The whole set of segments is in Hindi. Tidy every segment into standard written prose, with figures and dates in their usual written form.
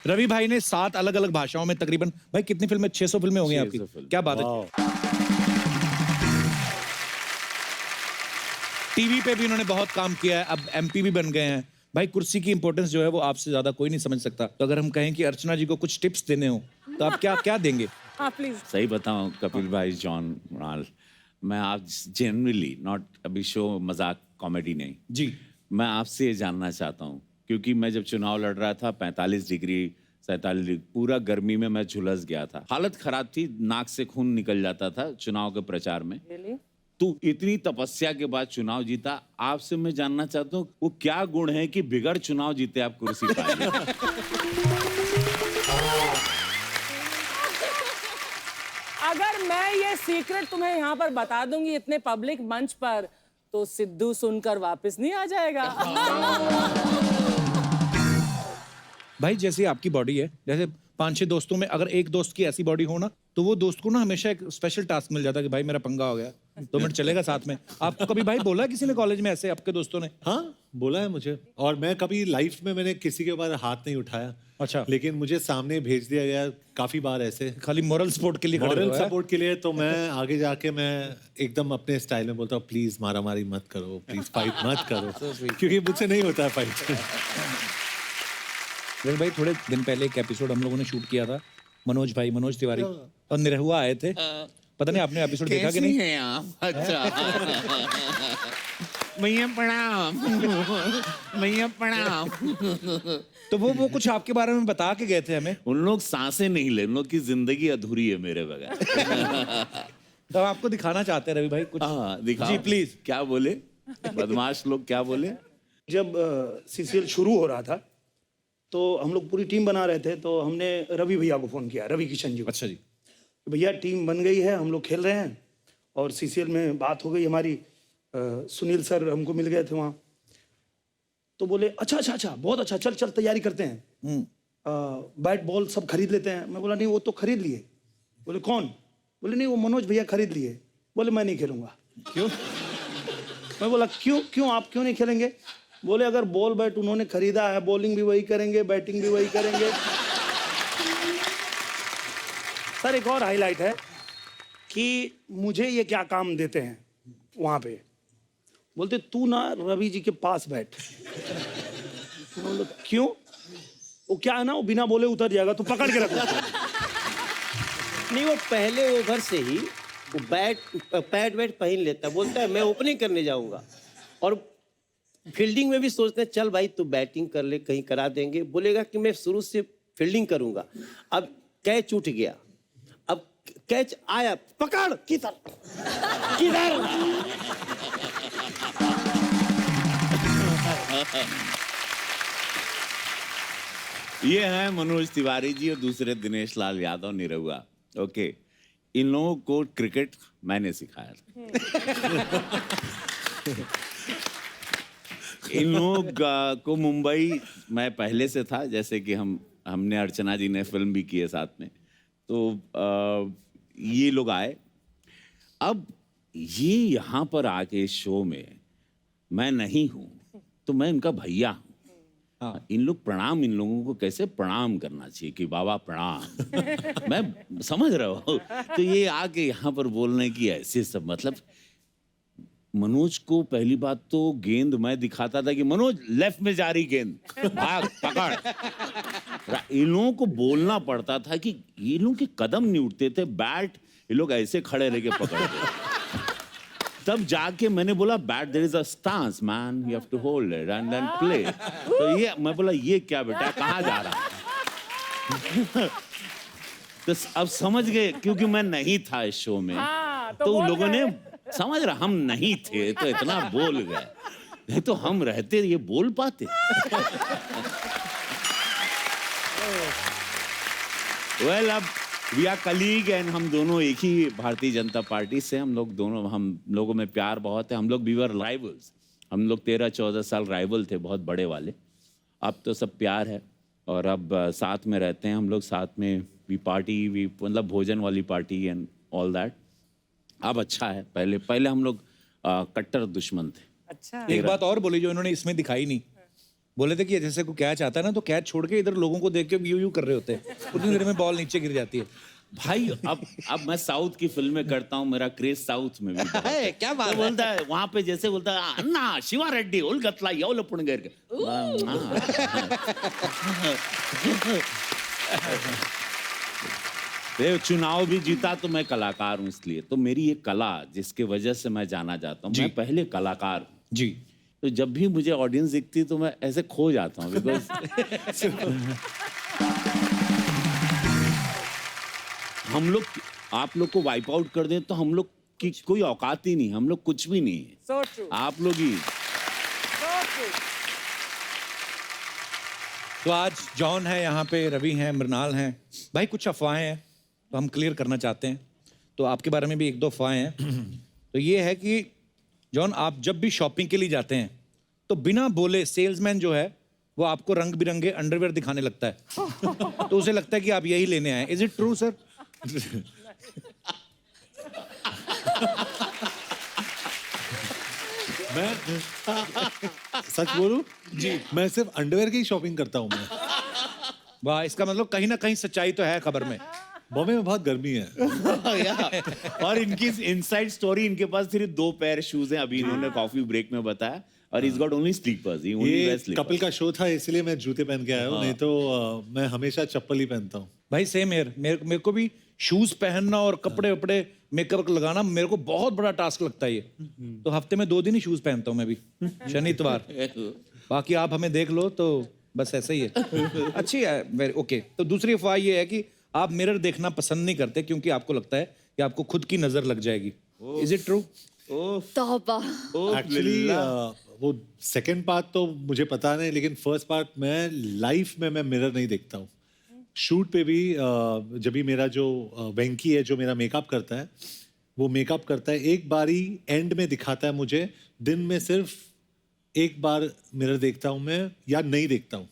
रवि भाई ने 7 अलग अलग भाषाओं में तकरीबन भाई कितनी फिल्में 600 फिल्में होंगी आपकी? क्या बात है। टीवी पे भी उन्होंने बहुत काम किया है, अब एमपी भी बन गए हैं। भाई कुर्सी की इंपॉर्टेंस जो है वो आपसे ज्यादा कोई नहीं समझ सकता। तो अगर हम कहें कि अर्चना जी को कुछ टिप्स देने हो तो आप क्या क्या देंगे? हाँ प्लीज। सही बताऊं कपिल भाई, जॉन मृणाल, मैं आप जनरली नॉट अभी शो मजाक कॉमेडी नहीं जी। मैं आपसे ये जानना चाहता हूँ क्योंकि मैं जब चुनाव लड़ रहा था 45 डिग्री 47 डिग्री पूरा गर्मी में मैं झुलस गया था, हालत खराब थी, नाक से खून निकल जाता था चुनाव के प्रचार में। really? तू इतनी तपस्या के बाद चुनाव जीता, आपसे मैं जानना चाहता हूँ वो क्या गुण है कि बिगड़ चुनाव जीते आप कुर्सी पाए? अगर मैं ये सीक्रेट तुम्हें यहाँ पर बता दूंगी इतने पब्लिक मंच पर तो सिद्धू सुनकर वापस नहीं आ जाएगा। भाई जैसे आपकी बॉडी है, जैसे 5-6 दोस्तों में अगर एक दोस्त की ऐसी बॉडी हो ना तो वो दोस्त को ना हमेशा एक स्पेशल टास्क मिल जाता है कि भाई मेरा पंगा हो गया, 2 मिनट चलेगा साथ में। आपको कभी भाई बोला किसी ने कॉलेज में ऐसे आपके दोस्तों ने? हाँ बोला है मुझे, और मैं कभी लाइफ में मैंने किसी के ऊपर हाथ नहीं उठाया। अच्छा। लेकिन मुझे सामने भेज दिया गया काफी बार ऐसे, खाली मॉरल सपोर्ट के लिए खड़े मॉरल हुए हैं। सपोर्ट के लिए। तो मैं आगे जाके मैं एकदम अपने स्टाइल में बोलता हूँ प्लीज मारामारी मत करो, प्लीज फाइट मत करो, क्योंकि मुझसे नहीं होता है फाइट। लेकिन भाई थोड़े दिन पहले एक एपिसोड हम लोगों ने शूट किया था, मनोज तिवारी और निरहुआ आए थे। पता नहीं आपने एपिसोड देखा कि नहीं? है आप? अच्छा। भैया प्रणाम। भैया प्रणाम। तो वो कुछ आपके बारे में बता के गए थे हमें। उन लोग सांसें नहीं ले, उन लोग की जिंदगी अधूरी है मेरे बगैर। तो आपको दिखाना चाहते हैं रवि भाई कुछ? हाँ दिखाओ जी प्लीज। क्या बोले बदमाश लोग, क्या बोले? जब सीसीएल शुरू हो रहा था तो हम लोग पूरी टीम बना रहे थे, तो हमने रवि भैया को फ़ोन किया, रवि किशन जी को। अच्छा जी। भैया टीम बन गई है, हम लोग खेल रहे हैं और सीसीएल में बात हो गई हमारी। सुनील सर हमको मिल गए थे वहाँ, तो बोले अच्छा बहुत अच्छा, चल तैयारी करते हैं, बैट बॉल सब खरीद लेते हैं। मैं बोला नहीं वो तो खरीद लिए। बोले कौन? बोले नहीं वो मनोज भैया खरीद लिए। बोले मैं नहीं खेलूँगा। क्यों? मैं बोला क्यों आप क्यों नहीं खेलेंगे? बोले अगर बॉल बैट उन्होंने खरीदा है, बॉलिंग भी वही करेंगे, बैटिंग भी वही करेंगे। सर एक और हाईलाइट है कि मुझे ये क्या काम देते हैं वहाँ पे, बोलते तू ना रवि जी के पास बैठ। बोले क्यों? वो क्या है ना, वो बिना बोले उतर जाएगा, तू पकड़ के रख। नहीं वो पहले ओवर से ही वो पैड वैट पहन लेता है, बोलता है मैं ओपनिंग करने जाऊंगा। और फील्डिंग में भी सोचते हैं चल भाई तू बैटिंग कर ले, कहीं करा देंगे। बोलेगा कि मैं शुरू से फील्डिंग करूंगा। अब कैच उठ गया, अब कैच आया, पकड़ किधर किधर। ये है मनोज तिवारी जी और दूसरे दिनेश लाल यादव निरहुआ। ओके, इन लोगों को क्रिकेट मैंने सिखाया था। इन लोग को मुंबई मैं पहले से था, जैसे कि हमने अर्चना जी ने फिल्म भी की है साथ में। तो ये लोग आए, अब ये यहाँ पर आके शो में मैं नहीं हूँ तो मैं इनका भैया हूँ। हाँ, इन लोगों को कैसे प्रणाम करना चाहिए कि बाबा प्रणाम। मैं समझ रहा हूँ। तो ये आके यहाँ पर बोलने की ऐसे सब, मतलब मनोज को पहली बात तो गेंद मैं दिखाता था कि मनोज लेफ्ट में जा रही गेंद, भाग पकड़। इन लोगों को बोलना पड़ता था कि ये लोग के कदम नहीं उठते थे, बैट ये लोग ऐसे खड़े रह के पकड़ते। तब जाके मैंने बोला but there is a stance man, you have to hold it and then play. तो ये मैं बोला ये क्या बेटा, कहाँ जा रहा है? तो अब समझ गए क्योंकि मैं नहीं था इस शो में। तो लोगों ने समझ रहा हम नहीं थे तो इतना बोल गए, नहीं तो हम रहते ये बोल पाते। वेल अब वी आर कलीग एंड हम दोनों एक ही भारतीय जनता पार्टी से, हम लोगों में प्यार बहुत है। हम लोग वी वर राइवल्स, हम लोग 13-14 साल राइवल थे, बहुत बड़े वाले। अब तो सब प्यार है और अब साथ में रहते हैं हम लोग, साथ में वी पार्टी, वी मतलब भोजन वाली पार्टी एंड ऑल दैट। अब अच्छा है, पहले हम लोग कट्टर दुश्मन थे। अच्छा। एक बात और बोली जो इन्होंने इसमें दिखाई नहीं, बोले थे कि जैसे कोई कैच आता है ना तो कैच छोड़ के इधर लोगों को देख के यू यू कर रहे होते हैं, उतनी देर में बॉल नीचे गिर जाती है। भाई अब मैं साउथ की फिल्में करता हूँ, मेरा क्रेज साउथ में भी बहुत है। क्या बात तो बोलता है वहां पे, जैसे बोलता है अन्ना शिवा रेड्डी उलगतला यौल पुणगेर चुनाव भी जीता तो मैं कलाकार हूँ, इसलिए तो मेरी ये कला जिसके वजह से मैं जाना चाहता हूँ, मैं पहले कलाकार हूँ। जी। तो जब भी मुझे ऑडियंस दिखती तो मैं ऐसे खो जाता हूँ, बिकॉज हम लोग आप लोग को वाइप आउट कर दें तो हम लोग की कोई औकात ही नहीं, हम लोग कुछ भी नहीं है। So true. आप लोग ही। So true. तो आज जॉन है यहाँ पे, रवि हैं, मृणाल हैं। भाई कुछ अफवाहें हैं तो हम क्लियर करना चाहते हैं, तो आपके बारे में भी एक दो अफवाहें हैं। तो ये है कि जॉन, आप जब भी शॉपिंग के लिए जाते हैं तो बिना बोले सेल्समैन जो है वो आपको रंग बिरंगे अंडरवेयर दिखाने लगता है तो उसे लगता है कि आप यही लेने आए। Is it true sir? मैं सच बोलूं जी, मैं सिर्फ अंडरवेयर की ही शॉपिंग करता हूँ मैं। वाह, इसका मतलब कहीं ना कहीं सच्चाई तो है खबर में। बॉम्बे में बहुत गर्मी है। और इनकी इनसाइड स्टोरी, इनके पास सिर्फ 2 पेयर शूज हैं, अभी इन्होंने कॉफी ब्रेक में बताया, और इज गॉट ओनली स्लीपर्स। ये कपिल का शो था इसलिए मैं जूते पहन के आया हूँ, नहीं तो मैं हमेशा चप्पल ही पहनता हूँ। भाई सेम हेयर, मेरे को भी शूज पहनना और कपड़े वपड़े मेकअप लगाना मेरे को बहुत बड़ा टास्क लगता है ये। तो हफ्ते में 2 दिन ही शूज पहनता हूँ मैं भी, शनि इतवार। बाकी आप हमें देख लो तो बस ऐसा ही है। अच्छी है, वेरी ओके। तो दूसरी अफवाह ये है कि आप मिरर देखना पसंद नहीं करते क्योंकि आपको लगता है कि आपको खुद की नजर लग जाएगी। Is it true? तौबा। एक्चुअली वो सेकंड पार्ट तो मुझे पता नहीं, लेकिन फर्स्ट पार्ट मैं लाइफ में मैं मिरर नहीं देखता हूँ। शूट पे भी जब भी मेरा जो वेंकी है जो मेरा मेकअप करता है, वो मेकअप करता है, एक बार ही एंड में दिखाता है मुझे, दिन में सिर्फ एक बार मिरर देखता हूँ मैं, या नहीं देखता हूँ,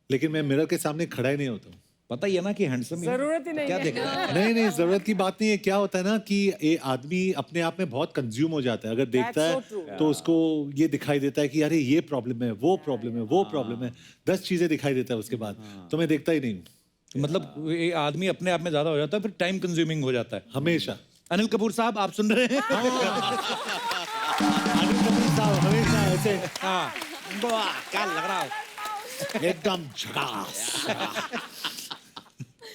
लेकिन मैं मिरर के सामने खड़ा ही नहीं होता हूँ। पता ही है ना कि हैंडसम जरूरत ही नहीं क्या है। देख रहा है। नहीं जरूरत की बात नहीं है। क्या होता है ना कि ये आदमी अपने आप में बहुत कंज्यूम हो जाता है, अगर देखता so है true. तो उसको ये दिखाई देता है कि अरे ये प्रॉब्लम है, वो प्रॉब्लम है, वो प्रॉब्लम है, 10 चीजें दिखाई देता है उसके बाद, तो मैं देखता ही नहीं हूँ मतलब ये आदमी अपने आप में ज्यादा हो जाता है, फिर टाइम कंज्यूमिंग हो जाता है हमेशा। अनिल कपूर साहब, आप सुन रहे हैं? अनिल कपूर साहब हमेशा ऐसे हाँ, वाह, क्या लग रहा है। एकदम झकास।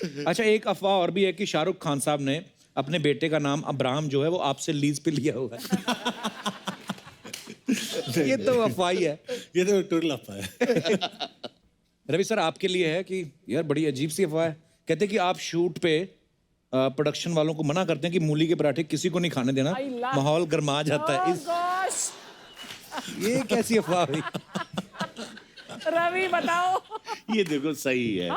अच्छा, एक अफवाह और भी है कि शाहरुख खान साहब ने अपने बेटे का नाम अब्राहम जो है वो आपसे लीज पे लिया हुआ है। ये तो अफवाह ही है। ये तो टुरलफ है। रवि सर, आपके लिए है कि यार बड़ी अजीब सी अफवाह है, कहते हैं कि आप शूट पे प्रोडक्शन वालों को मना करते हैं कि मूली के पराठे किसी को नहीं खाने देना, माहौल गर्मा जाता है। ये कैसी अफवाह हुई? रवि बताओ। ये देखो सही है।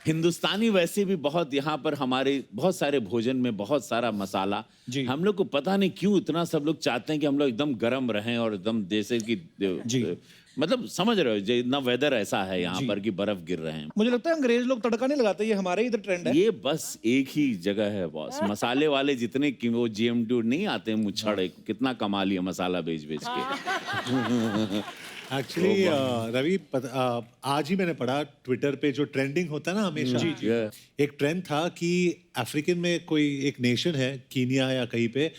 हिंदुस्तानी वैसे भी बहुत, यहाँ पर हमारे बहुत सारे भोजन में बहुत सारा मसाला। जी। हम लोग को पता नहीं क्यों इतना सब लोग चाहते हैं कि हम लोग एकदम गर्म रहें और एकदम जैसे कि जी। मतलब समझ रहे हो, इतना वेदर ऐसा है यहाँ पर कि बर्फ गिर रहे हैं। मुझे लगता है अंग्रेज लोग तड़का नहीं लगाते, ये हमारे इधर ट्रेंड है। ये बस एक ही जगह है बॉस, मसाले वाले जितने कि वो GM2 नहीं आते हैं मुच्छड़, कितना कमा लिया मसाला बेच बेच के। एक्चुअली रवि आज ही मैंने पढ़ा ट्विटर पे, जो ट्रेंडिंग होता है ना हमेशा, एक ट्रेंड था कि अफ्रीकन में कोई एक नेशन है, कीनिया या कहीं पे,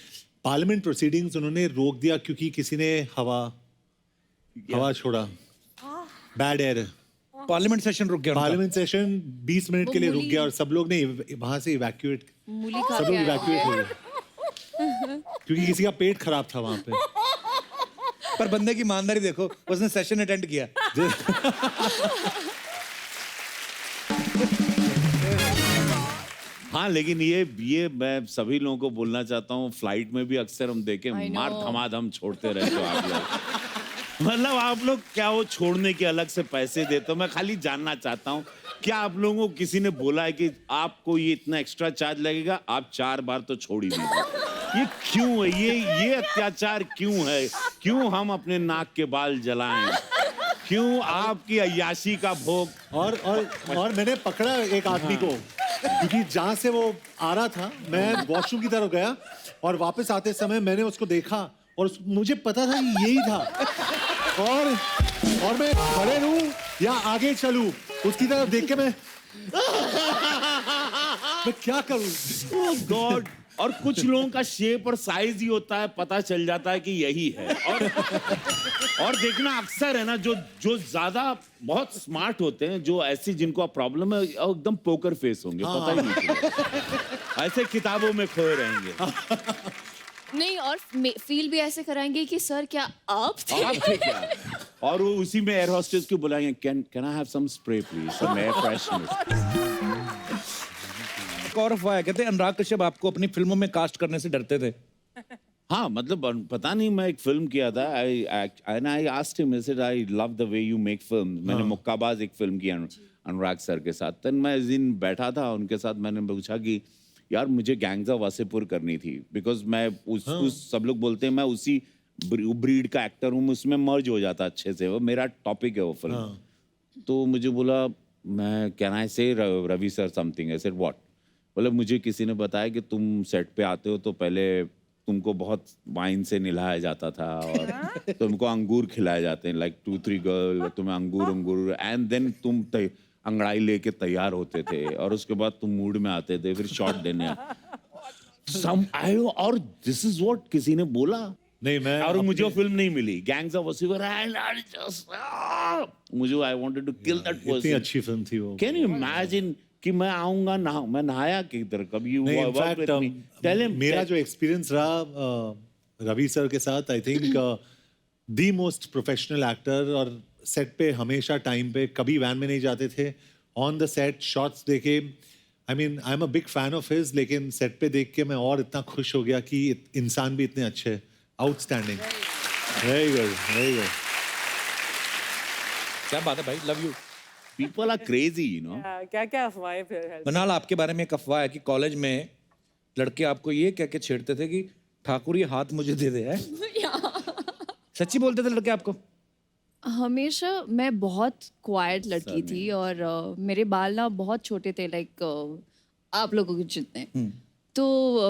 पार्लियामेंट प्रोसीडिंग्स उन्होंने रोक दिया क्योंकि किसी ने हवा छोड़ा, बैड एयर। पार्लियामेंट सेशन रुक गया उनका। पार्लियामेंट सेशन 20 मिनट के लिए रुक गया और सब लोग ने वहां से इवैक्यूएट, सब लोग इवैक्यूएट हो गए क्योंकि किसी का पेट खराब था वहां पे। पर बंदे की ईमानदारी देखो, उसने सेशन अटेंड किया। हाँ, लेकिन ये मैं सभी लोगों को बोलना चाहता हूँ, फ्लाइट में भी अक्सर हम देखें मार धमाधम छोड़ते रहते हो आप लोग। मतलब आप लोग क्या वो छोड़ने के अलग से पैसे देते हो? मैं खाली जानना चाहता हूँ, क्या आप लोगों को किसी ने बोला है कि आपको ये इतना एक्स्ट्रा चार्ज लगेगा, आप 4 बार तो छोड़ ही दीजिए? ये क्यों है? ये अत्याचार क्यों है? क्यों हम अपने नाक के बाल जलाएं? क्यों आपकी अय्याशी का भोग? और मैंने पकड़ा एक आदमी को, क्योंकि जहां से वो आ रहा था, मैं वॉशरूम की तरफ गया, और वापस आते समय मैंने उसको देखा और मुझे पता था ये यही था। और मैं खड़े रहूं या आगे चलूं, उसकी तरफ देख के मैं क्या करूं? ओह गॉड। और कुछ लोगों का शेप और साइज ही होता है, पता चल जाता है कि यही है। और देखना अक्सर है ना, जो ज्यादा बहुत स्मार्ट होते हैं, जो ऐसी जिनको प्रॉब्लम है, एकदम पोकर फेस होंगे, पता ही नहीं चलेगा। ऐसे किताबों में खोए रहेंगे। नहीं, और फील भी ऐसे कराएंगे कि सर क्या आप थे? आप थे क्या? और वो उसी में एयर होस्टेस को बुलाएंगे, can I have some spray please, some air freshener. एक और अफवाह है, कहते हैं अनुराग कश्यप आपको अपनी फिल्मों में कास्ट करने से डरते थे। हाँ, मतलब पता नहीं, मैं एक फिल्म किया था, I asked him, I said I love the way you make film. मैंने मुक्काबाज एक फिल्म की अनुराग सर के साथ। तब मैं इस दिन बैठा था उनके साथ, मैंने पूछा कि यार मुझे गैंग्स ऑफ वासेपुर करनी थी, बिकॉज मैं उस सब लोग बोलते हैं मैं उसी ब्रीड का एक्टर हूँ, उसमें मर्ज हो जाता अच्छे से, वो मेरा टॉपिक है वो फिल्म। तो मुझे बोला, मैं can I say Ravi sir something? I said what? बोले मुझे किसी ने बताया कि तुम सेट पे आते हो तो पहले तुमको बहुत वाइन से नहलाया जाता था और तुमको अंगूर खिलाए जाते हैं, लाइक 2-3 गर्ल, तुम्हें अंगूर एंड देन तुम अंगड़ाई लेके तैयार होते थे और उसके बाद तुम मूड में आते थे, फिर शॉट देने। और दिस इज व्हाट किसी ने बोला। नहीं, मैं और मुझे वो फिल्म नहीं मिली, गैंग्स ऑफ वासेपुर, मुझे I wanted to kill that इतनी पर्सन। अच्छी फिल्म थी वो। कैन यू इमेजिन कि मैं आऊंगा ना, मैं नहाया किधर कभी? नहीं, इनफैक्ट मेरा जो एक्सपीरियंस रहा रवि सर के साथ, I think the most professional actor, और सेट पे हमेशा टाइम पे, कभी वैन में नहीं जाते थे, ऑन द सेट शॉट्स देखे। I mean I am a big fan of his, लेकिन सेट पे देख के मैं और इतना खुश हो गया कि इंसान भी इतने अच्छे, outstanding, very good, very good. क्या बात है भाई, love you. People are crazy, you know. क्या क्या अफवाहें फिर है? मनाल, आपके बारे में एक अफवाह है कि कॉलेज में लड़के आपको ये कह के छेड़ते थे कि ठाकुर ये हाथ मुझे दे दे। है सच्ची बोलते थे लड़के आपको? हमेशा मैं बहुत क्वाइट लड़की थी और मेरे बाल ना बहुत छोटे थे, लाइक आप लोगों के जितने। तो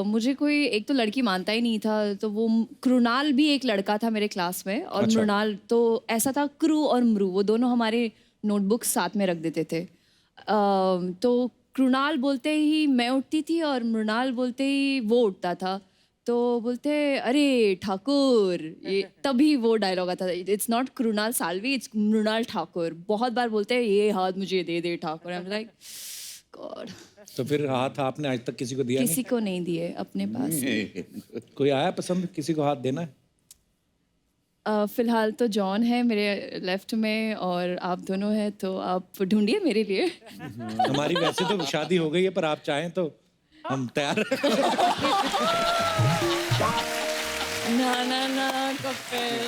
मुझे कोई एक तो लड़की मानता ही नहीं था, तो वो कृणाल भी एक लड़का था मेरे क्लास में, और मृणाल, तो ऐसा था क्रू और मृु, वो दोनों हमारे नोटबुक साथ में रख देते थे। तो कृणाल बोलते ही मैं उठती थी और मृणाल बोलते ही वो उठता था। तो बोलते अरे ठाकुर, ये तभी वो डायलॉग आता था, it's not Krunal Salvi, it's Mrunal Thakur. बहुत बार बोलते हैं ये हाथ मुझे दे दे Thakur. I am like God. तो फिर हाथ आपने आज तक किसी को दिया किसी को नहीं दिए अपने पास। नहीं? कोई आया पसंद किसी को हाथ देना है? फिलहाल तो जॉन है मेरे लेफ्ट में और आप दोनों हैं, तो आप ढूंढिए मेरे लिए। हमारी वैसे तो शादी हो गई है, पर आप चाहें तो हम तैयार हैं। ना कपिल।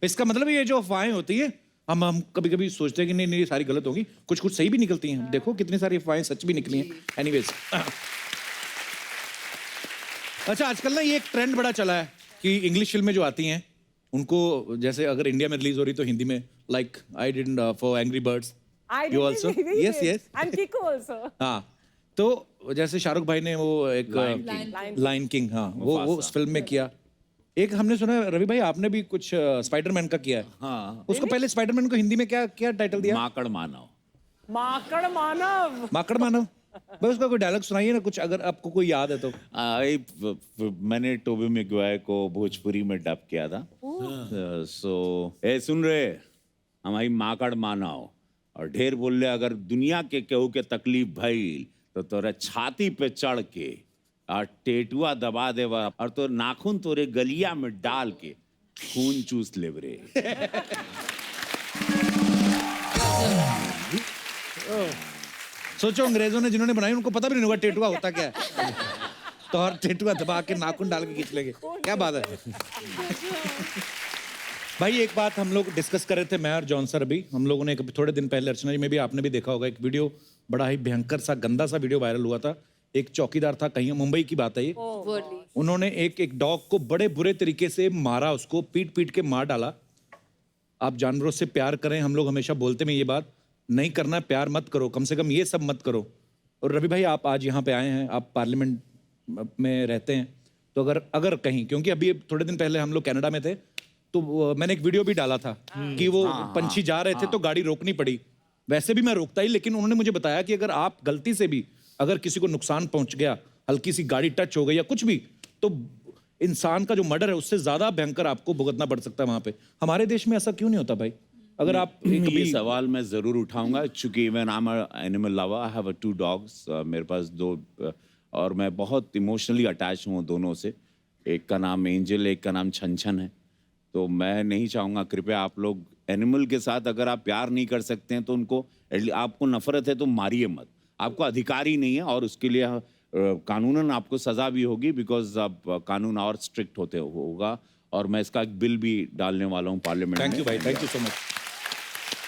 इसका मतलब ये जो अफवाहें होती है, हम कभी कभी सोचते हैं कि नहीं नहीं सारी गलत होंगी, कुछ कुछ सही भी निकलती हैं। देखो कितनी सारी अफवाहें सच भी निकली हैं। एनीवेज, अच्छा आजकल ना ये एक ट्रेंड बड़ा चला है कि इंग्लिश फिल्में जो आती हैं उनको, जैसे अगर इंडिया में रिलीज हो रही तो हिंदी में, like I did for Angry Birds, you also? Yes yes, and किको आल्सो। हाँ, तो जैसे शाहरुख भाई ने वो एक लायन किंग, हाँ वो उस फिल्म में किया। एक हमने सुना है, रवि भाई आपने भी कुछ स्पाइडरमैन का किया है। हाँ, उसको पहले स्पाइडरमैन को हिंदी में क्या क्या टाइटल दिया? माकड़ मानव। माकड़ मानव। माकड़ मानव। बस उसका कोई डायलॉग सुनाइए ना कुछ, अगर आपको कोई याद है तो। मैंने टोबी मैगवायर को भोजपुरी में डब किया था। सो ए सुन रहे, हमारी माकड़ मानव और ढेर बोल रहे, अगर दुनिया के केहू के तकलीफ भइल तो तोरे छाती पे चढ़ के और टेटुआ दबा देवा और तो नाखून तोरे गलिया में डाल के खून चूस ले रे। सोचो अंग्रेजों ने जिन्होंने बनाई उनको पता भी नहीं होगा टेटुआ होता क्या है। तो और टेटुआ दबा के नाखून डाल के खींच लेंगे, क्या बात है। भाई एक बात हम लोग डिस्कस कर रहे थे, मैं और जॉन सर, अभी हम लोगों ने थोड़े दिन पहले, अर्चना जी में भी आपने भी देखा होगा, एक वीडियो बड़ा ही भयंकर सा गंदा सा वीडियो वायरल हुआ था। एक चौकीदार था, कहीं मुंबई की बात है ये, उन्होंने एक डॉग को बड़े बुरे तरीके से मारा, उसको पीट पीट के मार डाला। आप जानवरों से प्यार करें, हम लोग हमेशा बोलते हैं ये बात, नहीं करना प्यार मत करो, कम से कम ये सब मत करो। और रवि भाई आप आज यहाँ पे आए हैं, आप पार्लियामेंट में रहते हैं, तो अगर कहीं, क्योंकि अभी थोड़े दिन पहले हम लोग कनाडा में थे, तो मैंने एक वीडियो भी डाला था कि वो पंछी जा रहे थे तो गाड़ी रोकनी पड़ी। वैसे भी मैं रोकता ही, लेकिन उन्होंने मुझे बताया कि अगर आप गलती से भी अगर किसी को नुकसान पहुंच गया, हल्की सी गाड़ी टच हो गई या कुछ भी, तो इंसान का जो मर्डर है उससे ज्यादा भयंकर आपको भुगतना पड़ सकता है वहां पे। हमारे देश में ऐसा क्यों नहीं होता भाई? अगर आप ये कभी सवाल मैं जरूर उठाऊंगा, चूंकि मैं I am animal lover, I have 2 dogs, मेरे पास 2 और मैं बहुत इमोशनली अटैच हूँ दोनों से। एक का नाम एंजल, एक का नाम छन छन है। तो मैं नहीं चाहूँगा, कृपया आप लोग एनिमल के साथ अगर आप प्यार नहीं कर सकते हैं तो उनको, आपको नफरत है तो मारिए मत, आपको अधिकार ही नहीं है। और उसके लिए कानूनन आपको सजा भी होगी, बिकॉज अब कानून और स्ट्रिक्ट होगा। और मैं इसका एक बिल भी डालने वाला हूँ पार्लियामेंट में। थैंक यू भाई, थैंक यू सो मच।